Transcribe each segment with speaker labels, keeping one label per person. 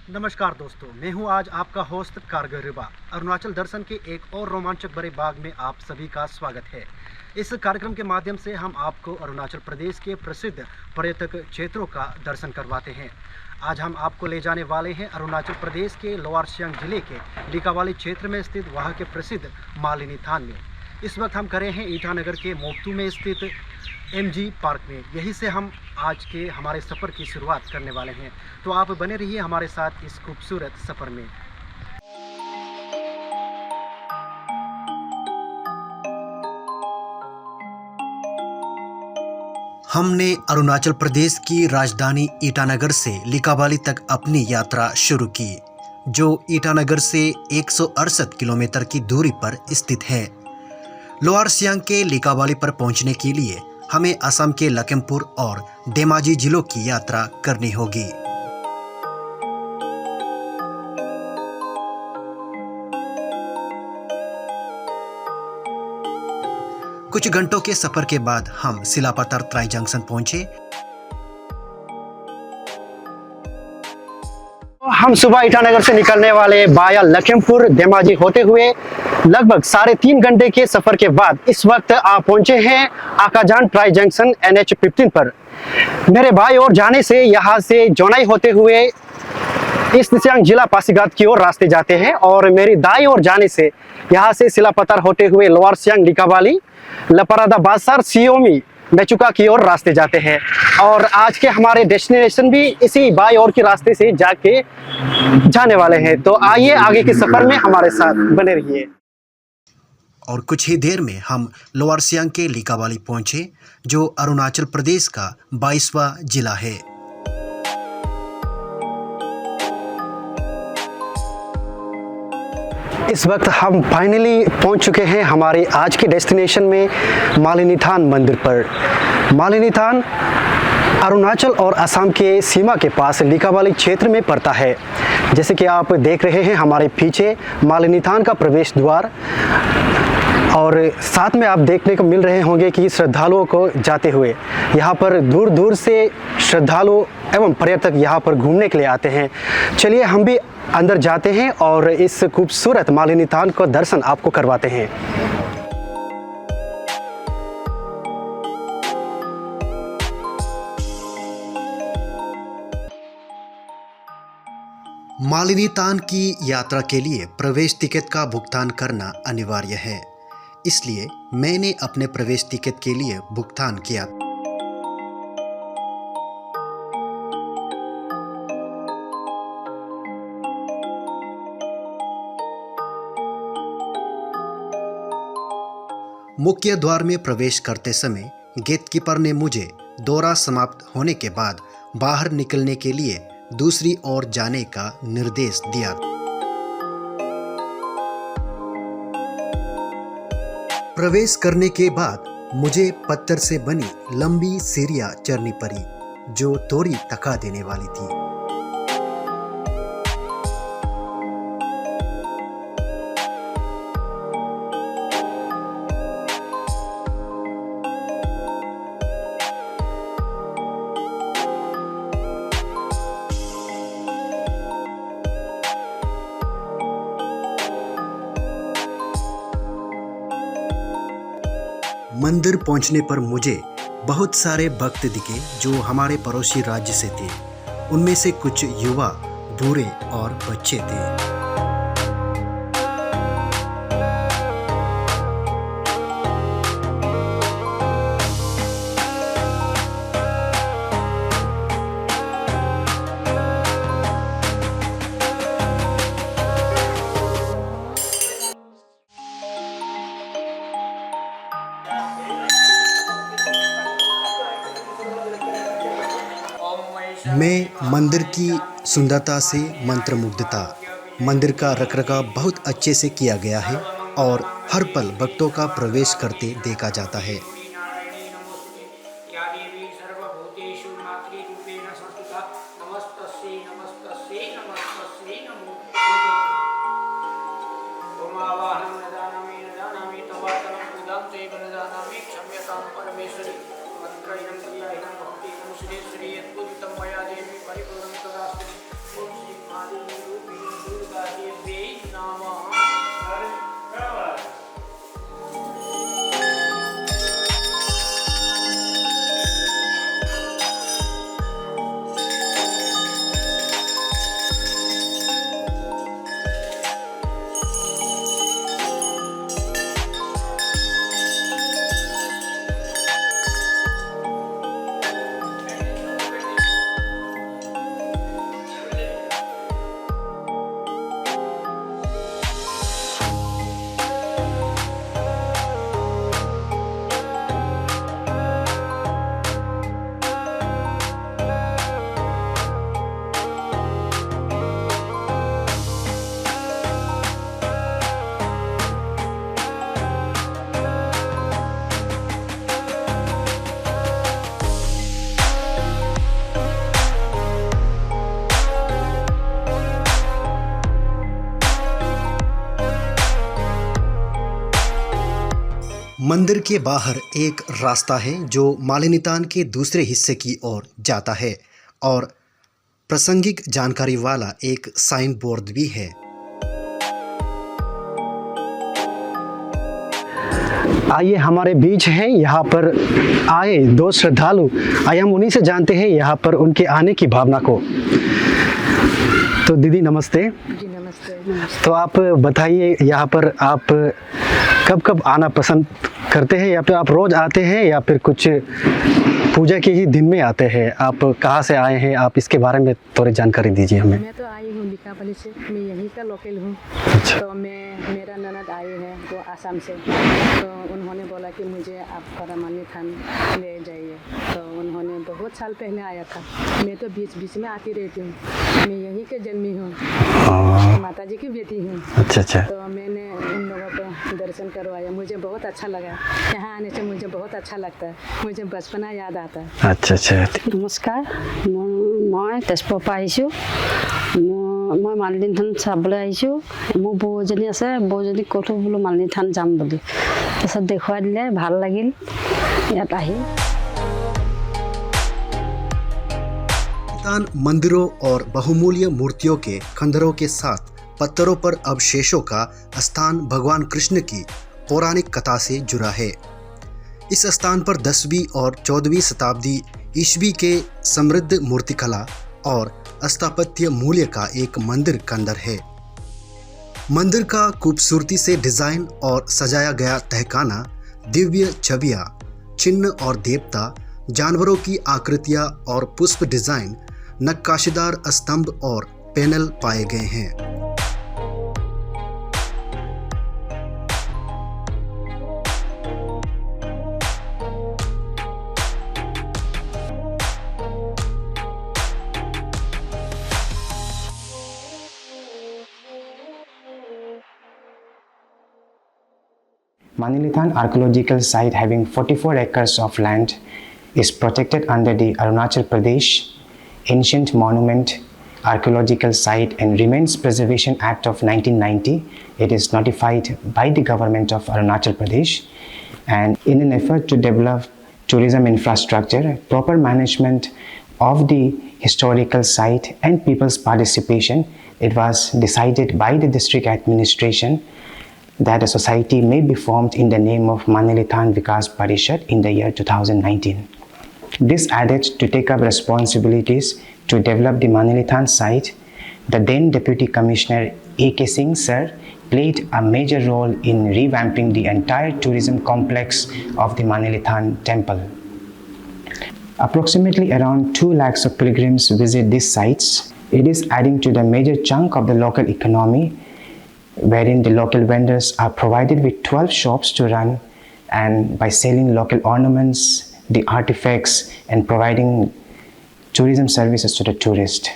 Speaker 1: नमस्कार दोस्तों, मैं हूं आज आपका होस्ट कारगर रिबा। अरुणाचल दर्शन के एक और रोमांचक भरे भाग में आप सभी का स्वागत है। इस कार्यक्रम के माध्यम से हम आपको अरुणाचल प्रदेश के प्रसिद्ध पर्यटक क्षेत्रों का दर्शन करवाते हैं। आज हम आपको ले जाने वाले हैं अरुणाचल प्रदेश के लोअर सियांग जिले के लिकावाली क्षेत्र में स्थित वहां के प्रसिद्ध मालिनी थान में। इस वक्त हम खड़े हैं ईटानगर के मोक्तू में स्थित एमजी पार्क में। यहीं से हम आज के हमारे सफ़र की शुरुआत करने वाले हैं, तो आप बने रहिए हमारे साथ इस खूबसूरत सफ़र में। हमने अरुणाचल प्रदेश की राजधानी ईटानगर से लिकावाली तक अपनी यात्रा शुरू की, जो ईटानगर से 168 किलोमीटर की दूरी पर स्थित है। लोअर सियांग के लिकावाली पर पहुंचने के लिए हमें असम के लखीमपुर और धेमाजी जिलों की यात्रा करनी होगी। कुछ घंटों के सफर के बाद हम सिलापथर ट्राई जंक्शन पहुंचे। हम सुबह ईटानगर से निकलने वाले बाया लखीमपुर धेमाजी होते हुए लगभग 3.5 घंटे के सफर के बाद इस वक्त आप पहुंचे हैं आकाजान ट्राई जंक्शन NH-15 पर। मेरे भाई और जाने से यहाँ से जोनाई होते हुए ईस्ट सियांग जिला पासीघाट की ओर रास्ते जाते हैं, और मेरी दाई ओर जाने से यहाँ से सिलापथर होते हुए लोअर सियांग लिकावाली लपरादा बासार सियोमी मेचुका की ओर रास्ते जाते हैं। और आज के हमारे डेस्टिनेशन भी इसी बाई ओर के रास्ते से जाके जाने वाले हैं। तो आइए आगे के सफर में हमारे साथ बने रहिए। और कुछ ही देर में हम लोअर सियांग के लिकावाली पहुंचे, जो अरुणाचल प्रदेश का 22वां जिला है। इस वक्त हम फाइनली पहुंच चुके हैं हमारे आज के डेस्टिनेशन में, मालिनी थान मंदिर पर। मालिनी थान अरुणाचल और असम के सीमा के पास लिकावाली क्षेत्र में पड़ता है। जैसे कि आप देख रहे हैं हमारे पीछे मालिनी थान का प्रवेश द्वार, और साथ में आप देखने को मिल रहे होंगे कि श्रद्धालुओं को जाते हुए यहाँ पर दूर दूर से श्रद्धालु एवं पर्यटक यहाँ पर घूमने के लिए आते हैं। चलिए हम भी अंदर जाते हैं और इस खूबसूरत मालिनी थान का दर्शन आपको करवाते हैं। मालिनी थान की यात्रा के लिए प्रवेश टिकट का भुगतान करना अनिवार्य है, इसलिए मैंने अपने प्रवेश टिकट के लिए भुगतान किया। मुख्य द्वार में प्रवेश करते समय गेटकीपर ने मुझे दौरा समाप्त होने के बाद बाहर निकलने के लिए दूसरी ओर जाने का निर्देश दिया। प्रवेश करने के बाद मुझे पत्थर से बनी लंबी सीढ़ियां चढ़नी पड़ी, जो थोड़ी थका देने वाली थी। मंदिर पहुंचने पर मुझे बहुत सारे भक्त दिखे, जो हमारे पड़ोसी राज्य से थे। उनमें से कुछ युवा, बूढ़े और बच्चे थे। मैं मंदिर की सुंदरता से मंत्रमुग्ध था। मंदिर का रखरखाव बहुत अच्छे से किया गया है और हर पल भक्तों का प्रवेश करते देखा जाता है। मंदिर के बाहर एक रास्ता है जो मालिनीतान के दूसरे हिस्से की ओर जाता है और प्रासंगिक जानकारी वाला एक साइन बोर्ड भी है। आइए हमारे बीच हैं यहाँ पर आए दो श्रद्धालु, आइए हम उन्हीं से जानते हैं यहाँ पर उनके आने की भावना को। तो दीदी नमस्ते।
Speaker 2: जी नमस्ते।
Speaker 1: तो आप बताइए यहाँ पर आप कब कब आना पसंद करते हैं, या फिर आप रोज आते हैं या फिर कुछ पूजा के ही दिन में आते हैं? आप कहाँ से आए हैं, आप इसके बारे में थोड़ी जानकारी दीजिए हमें।
Speaker 2: मैं तो आई हूँ लिकाबाली से, मैं यहीं का लोकल हूँ।
Speaker 1: अच्छा।
Speaker 2: तो मेरा ननद आए हैं वो आसाम से, तो उन्होंने बोला कि मुझे आप मालिनीथान ले जाइए। तो उन्होंने बहुत साल पहले आया था। मैं तो बीच बीच में आती रहती हूँ, मैं यहीं के जन्मी हूँ, माता जी की बेटी हूँ।
Speaker 1: अच्छा अच्छा।
Speaker 2: तो मैंने उन लोगों को दर्शन करवाया, मुझे बहुत अच्छा लगा। यहाँ आने से मुझे बहुत अच्छा लगता है, मुझे बचपना याद आता है।
Speaker 1: अच्छा अच्छा।
Speaker 3: নমস্কাৰ, মই তেজপুৰৰ পৰা আহিছোঁ। মই মালিনী থান চাবলৈ আহিছোঁ। মোৰ বৌ এজনী আছে, বৌজনীক ক'লোঁ বোলো মালিনী থান যাম বুলি। তাৰপিছত দেখুৱাই দিলে, ভাল লাগিল ইয়াত আহি।
Speaker 1: मंदिरों और बहुमूल्य मूर्तियों के खंडरों के साथ पत्थरों पर अवशेषों का स्थान भगवान कृष्ण की पौराणिक कथा से जुड़ा है। इस स्थान पर 10वीं और 14वीं शताब्दी ईस्वी के समृद्ध मूर्तिकला और स्थापत्य मूल्य का एक मंदिर खंडर है। मंदिर का खूबसूरती से डिजाइन और सजाया गया तहखाना, दिव्य छवियां, चिन्ह और देवता, जानवरों की आकृतियां और पुष्प डिजाइन, नक्काशीदार स्तंभ और पैनल पाए गए हैं।
Speaker 4: Manilithan archaeological site, having 44 acres of land, is protected under the Arunachal Pradesh Ancient Monument Archaeological Site and Remains Preservation Act of 1990. It is notified by the government of Arunachal Pradesh, and in an effort to develop tourism infrastructure, proper management of the historical site and people's participation, it was decided by the district administration that a society may be formed in the name of Manilithan Vikas Parishad in the year 2019. This added to take up responsibilities to develop the Manilithan site. The then Deputy Commissioner A.K. Singh sir played a major role in revamping the entire tourism complex of the Manilithan temple. Approximately around 2 lakhs of pilgrims visit these sites. It is adding to the major chunk of the local economy, wherein the local vendors are provided with 12 shops to run, and by selling local ornaments, the artifacts, and providing tourism services to the tourist.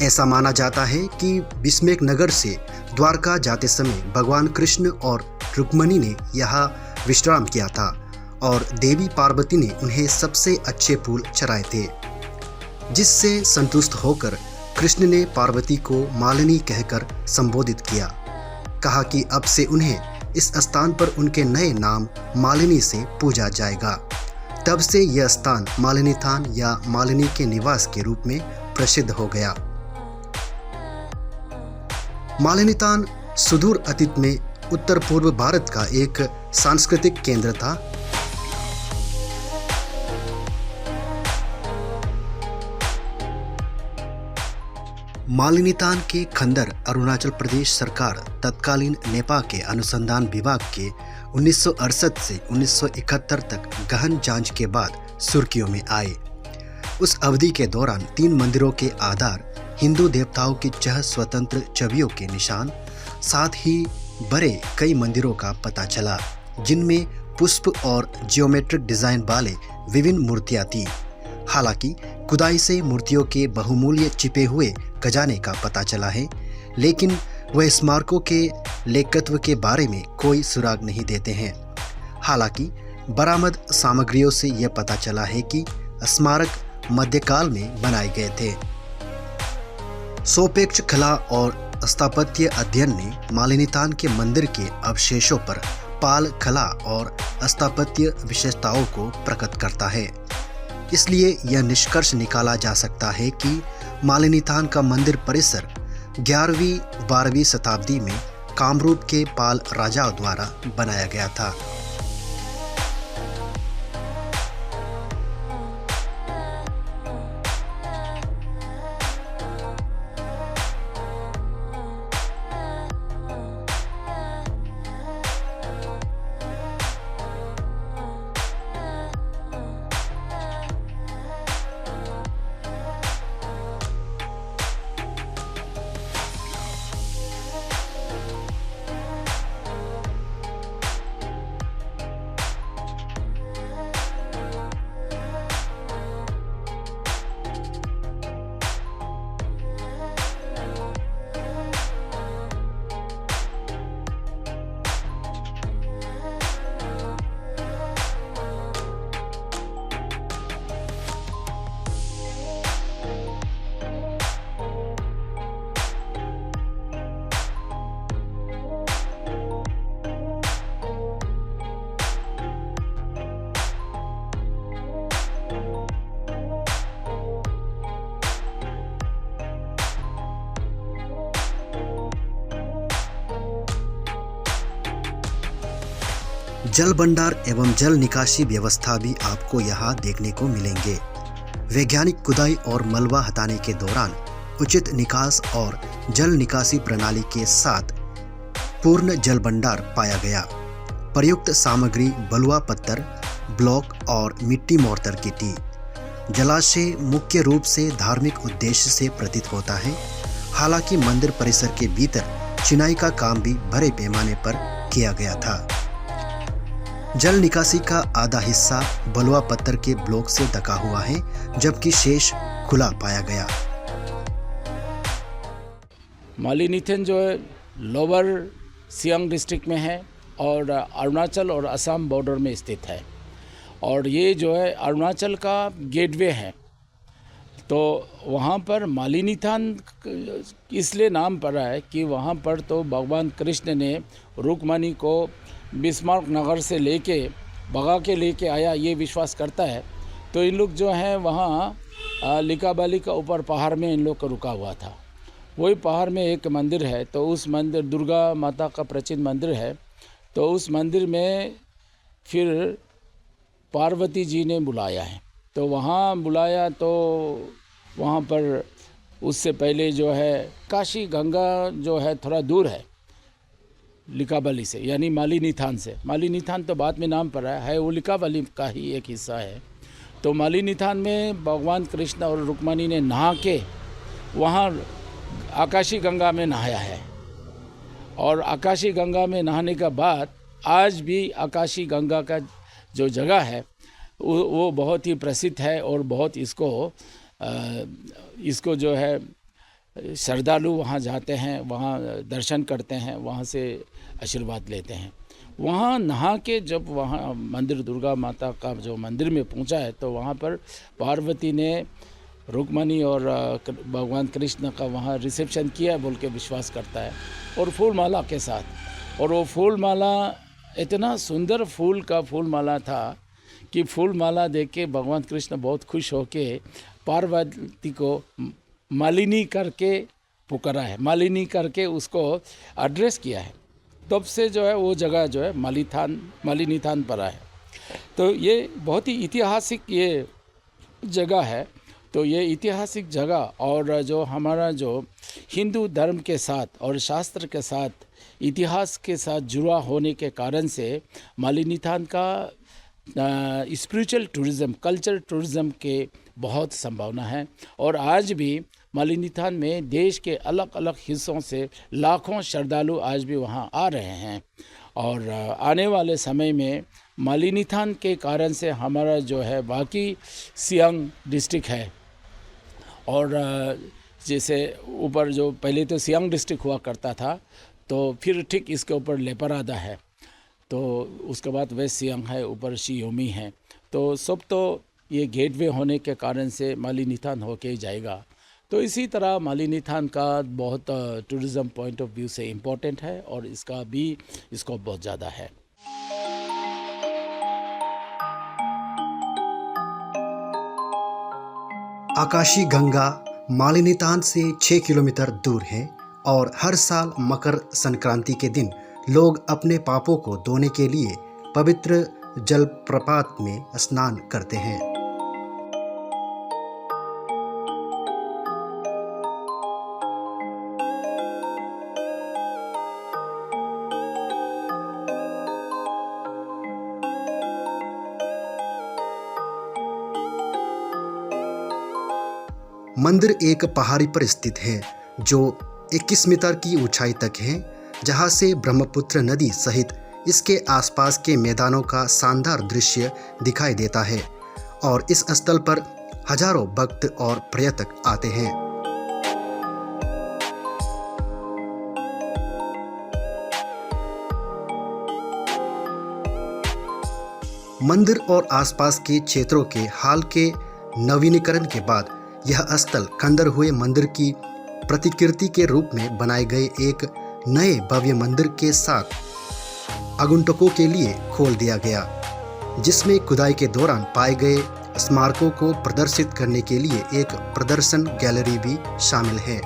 Speaker 1: ऐसा माना जाता है कि बिस्मेक नगर से द्वारका जाते समय भगवान कृष्ण और रुक्मणी ने यहाँ विश्राम किया था और देवी पार्वती ने उन्हें सबसे अच्छे फूल चढ़ाए थे, जिससे संतुष्ट होकर कृष्ण ने पार्वती को मालिनी कहकर संबोधित किया। कहा कि अब से उन्हें इस स्थान पर उनके नए नाम मालिनी से पूजा जाएगा। तब से यह स्थान मालिनी थान या मालिनी के निवास के रूप में प्रसिद्ध हो गया। मालिनी थान सुदूर अतीत में उत्तर पूर्व भारत का एक सांस्कृतिक केंद्र था। मालिनी थान के खंडर अरुणाचल प्रदेश सरकार तत्कालीन नेपाल के अनुसंधान विभाग के 1968 से 1971 तक गहन जांच के बाद सुर्खियों में आए। उस अवधि के दौरान 3 मंदिरों के आधार, हिंदू देवताओं की 6 स्वतंत्र छवियों के निशान, साथ ही बड़े कई मंदिरों का पता चला, जिनमें पुष्प और जियोमेट्रिक डिजाइन वाले विभिन्न मूर्तियां थी। हालांकि खुदाई से मूर्तियों के बहुमूल्य छिपे हुए खजाने का पता चला है, लेकिन वह स्मारकों के लेखकत्व के बारे में कोई सुराग नहीं देते हैं। हालांकि बरामद सामग्रियों से यह पता चला है कि स्मारक मध्यकाल में बनाए गए थे। सोपेक्ष कला और स्थापत्य अध्ययन ने मालिनी थान के मंदिर के अवशेषों पर पाल कला और स्थापत्य विशेषताओं को प्रकट करता है। इसलिए यह निष्कर्ष निकाला जा सकता है कि मालिनी थान का मंदिर परिसर 11वीं-12वीं शताब्दी में कामरूप के पाल राजाओं द्वारा बनाया गया था। जल भंडार एवं जल निकासी व्यवस्था भी आपको यहाँ देखने को मिलेंगे। वैज्ञानिक खुदाई और मलबा हटाने के दौरान उचित निकास और जल निकासी प्रणाली के साथ पूर्ण जल भंडार पाया गया। प्रयुक्त सामग्री बलुआ पत्थर, ब्लॉक और मिट्टी मोर्टार की थी। जलाशय मुख्य रूप से धार्मिक उद्देश्य से प्रतीत होता है। हालांकि मंदिर परिसर के भीतर चिनाई का काम भी बड़े पैमाने पर किया गया था। जल निकासी का आधा हिस्सा बलुआ पत्थर के ब्लॉक से ढका हुआ है, जबकि शेष खुला पाया गया।
Speaker 5: मालिनी थान जो है लोअर सियांग डिस्ट्रिक्ट में है और अरुणाचल और असम बॉर्डर में स्थित है, और ये जो है अरुणाचल का गेटवे है। तो वहाँ पर मालिनी थान इसलिए नाम पड़ा है कि वहाँ पर तो भगवान कृष्ण ने रुक्मणी को बिस्मार्क नगर से लेके भगा के लेके आया, ये विश्वास करता है। तो इन लोग जो हैं वहाँ लिकाबाली का ऊपर पहाड़ में इन लोग का रुका हुआ था। वही पहाड़ में एक मंदिर है, तो उस मंदिर दुर्गा माता का प्राचीन मंदिर है। तो उस मंदिर में फिर पार्वती जी ने बुलाया है, तो वहाँ बुलाया तो वहाँ पर उससे पहले जो है काशी गंगा जो है थोड़ा दूर है लिकाबाली से, यानी मालिनी थान से। मालिनी थान तो बाद में नाम पड़ा है, वो लिकाबाली का ही एक हिस्सा है। तो मालिनी थान में भगवान कृष्ण और रुक्मणी ने नहा के वहाँ आकाशी गंगा में नहाया है, और आकाशी गंगा में नहाने के बाद आज भी आकाशी गंगा का जो जगह है वो बहुत ही प्रसिद्ध है, और बहुत इसको जो है श्रद्धालु वहाँ जाते हैं, वहाँ दर्शन करते हैं, वहाँ से आशीर्वाद लेते हैं। वहाँ नहा के जब वहाँ मंदिर दुर्गा माता का जो मंदिर में पहुँचा है, तो वहाँ पर पार्वती ने रुक्मणी और भगवान कृष्ण का वहाँ रिसेप्शन किया बोल के विश्वास करता है, और फूल माला के साथ और वो फूल माला इतना सुंदर फूल का फूल माला था कि फूल माला देख के भगवान कृष्ण बहुत खुश होके पार्वती को मालिनी करके पुकारा है, मालिनी करके उसको एड्रेस किया है। तब से जो है वो जगह जो है मालिनी थान पड़ा है। तो ये बहुत ही ऐतिहासिक ये जगह है। तो ये ऐतिहासिक जगह और जो हमारा जो हिंदू धर्म के साथ और शास्त्र के साथ इतिहास के साथ जुड़ा होने के कारण से मालिनी थान का स्पिरिचुअल टूरिज़्म, कल्चर टूरिज़्म के बहुत संभावना है। और आज भी मालिनी थान में देश के अलग अलग हिस्सों से लाखों श्रद्धालु आज भी वहाँ आ रहे हैं। और आने वाले समय में मालिनी थान के कारण से हमारा जो है बाकी सियांग डिस्ट्रिक्ट है, और जैसे ऊपर जो पहले तो सियांग डिस्ट्रिक्ट हुआ करता था, तो फिर ठीक इसके ऊपर लेपरादा है, तो उसके बाद वेस्ट सियांग है, ऊपर शियोमी है। तो सब तो ये गेटवे होने के कारण से मालिनी थान होके ही जाएगा। तो इसी तरह मालिनी थान का बहुत टूरिज़्म पॉइंट ऑफ व्यू से इम्पोर्टेंट है और इसका भी स्कोप बहुत ज़्यादा है।
Speaker 1: आकाशी गंगा मालिनी थान से 6 किलोमीटर दूर है और हर साल मकर संक्रांति के दिन लोग अपने पापों को धोने के लिए पवित्र जलप्रपात में स्नान करते हैं। मंदिर एक पहाड़ी पर स्थित है जो 21 मीटर की ऊंचाई तक है, जहां से ब्रह्मपुत्र नदी सहित इसके आसपास के मैदानों का शानदार दृश्य दिखाई देता है और इस स्थल पर हजारों भक्त और पर्यटक आते हैं। मंदिर और आसपास के क्षेत्रों के हाल के नवीनीकरण के बाद यह स्थल खंडर हुए मंदिर की प्रतिकृति के रूप में बनाए गए एक नए भव्य मंदिर के साथ आगंतुकों के लिए खोल दिया गया, जिसमें खुदाई के दौरान पाए गए स्मारकों को प्रदर्शित करने के लिए एक प्रदर्शन गैलरी भी शामिल है।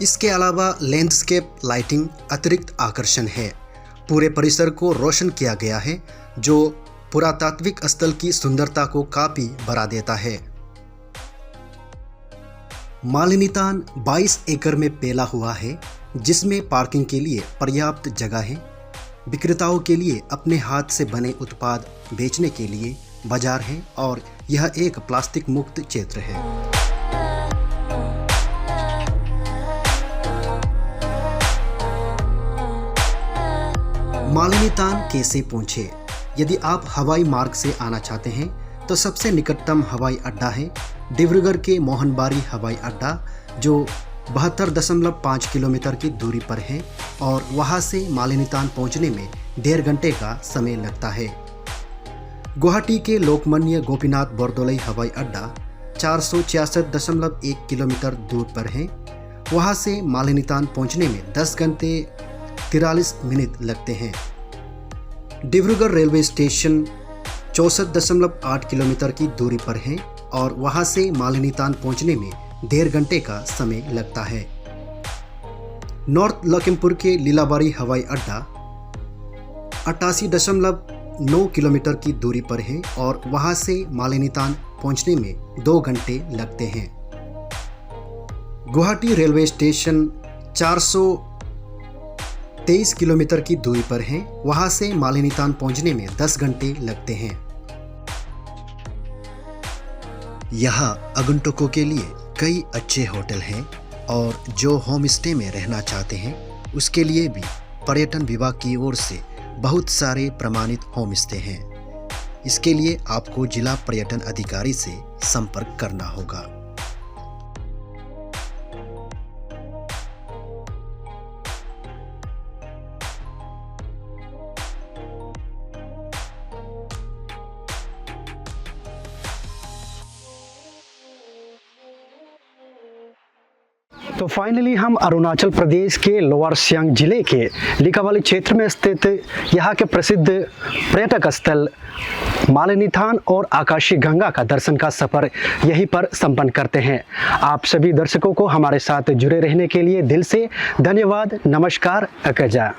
Speaker 1: इसके अलावा लैंडस्केप लाइटिंग अतिरिक्त आकर्षण है। पूरे परिसर को रोशन किया गया है जो पुरातात्विक स्थल की सुंदरता को काफी बढ़ा देता है। मालिनी थान 22 एकड़ में फैला हुआ है, जिसमें पार्किंग के लिए पर्याप्त जगह है, विक्रेताओं के लिए अपने हाथ से बने उत्पाद बेचने के लिए बाजार है और यह एक प्लास्टिक मुक्त क्षेत्र है। मालिनी थान कैसे पहुँचे? यदि आप हवाई मार्ग से आना चाहते हैं तो सबसे निकटतम हवाई अड्डा है डिब्रूगढ़ के मोहनबारी हवाई अड्डा, जो 72.5 किलोमीटर की दूरी पर है और वहां से मालिनी थान पहुंचने में 1.5 घंटे का समय लगता है। गुवाहाटी के लोकमान्य गोपीनाथ बरदोलई हवाई अड्डा 466.1 किलोमीटर दूर पर है। वहां से मालिनी थान पहुंचने में 10 घंटे 43 मिनट लगते हैं। डिब्रूगढ़ रेलवे स्टेशन 64.8 किलोमीटर की दूरी पर है और वहां से मालिनी थान पहुंचने में 1.5 घंटे का समय लगता है। नॉर्थ लखीमपुर के लीलाबारी हवाई अड्डा 88.9 किलोमीटर की दूरी पर है और वहां से मालिनी थान पहुंचने में 2 घंटे लगते हैं। गुवाहाटी रेलवे स्टेशन 423 किलोमीटर की दूरी पर है, वहां से मालिनी थान पहुंचने में 10 घंटे लगते हैं। यह आगंतुकों के लिए
Speaker 6: कई अच्छे होटल हैं और जो होम स्टे में रहना चाहते हैं उसके लिए भी पर्यटन विभाग की ओर से बहुत सारे प्रमाणित होम स्टे हैं। इसके लिए आपको जिला पर्यटन अधिकारी से संपर्क करना होगा।
Speaker 1: तो फाइनली हम अरुणाचल प्रदेश के लोअर सियांग जिले के लिकावाली क्षेत्र में स्थित यहाँ के प्रसिद्ध पर्यटक स्थल मालिनीथान और आकाशी गंगा का दर्शन का सफ़र यहीं पर संपन्न करते हैं। आप सभी दर्शकों को हमारे साथ जुड़े रहने के लिए दिल से धन्यवाद। नमस्कार। अकजा।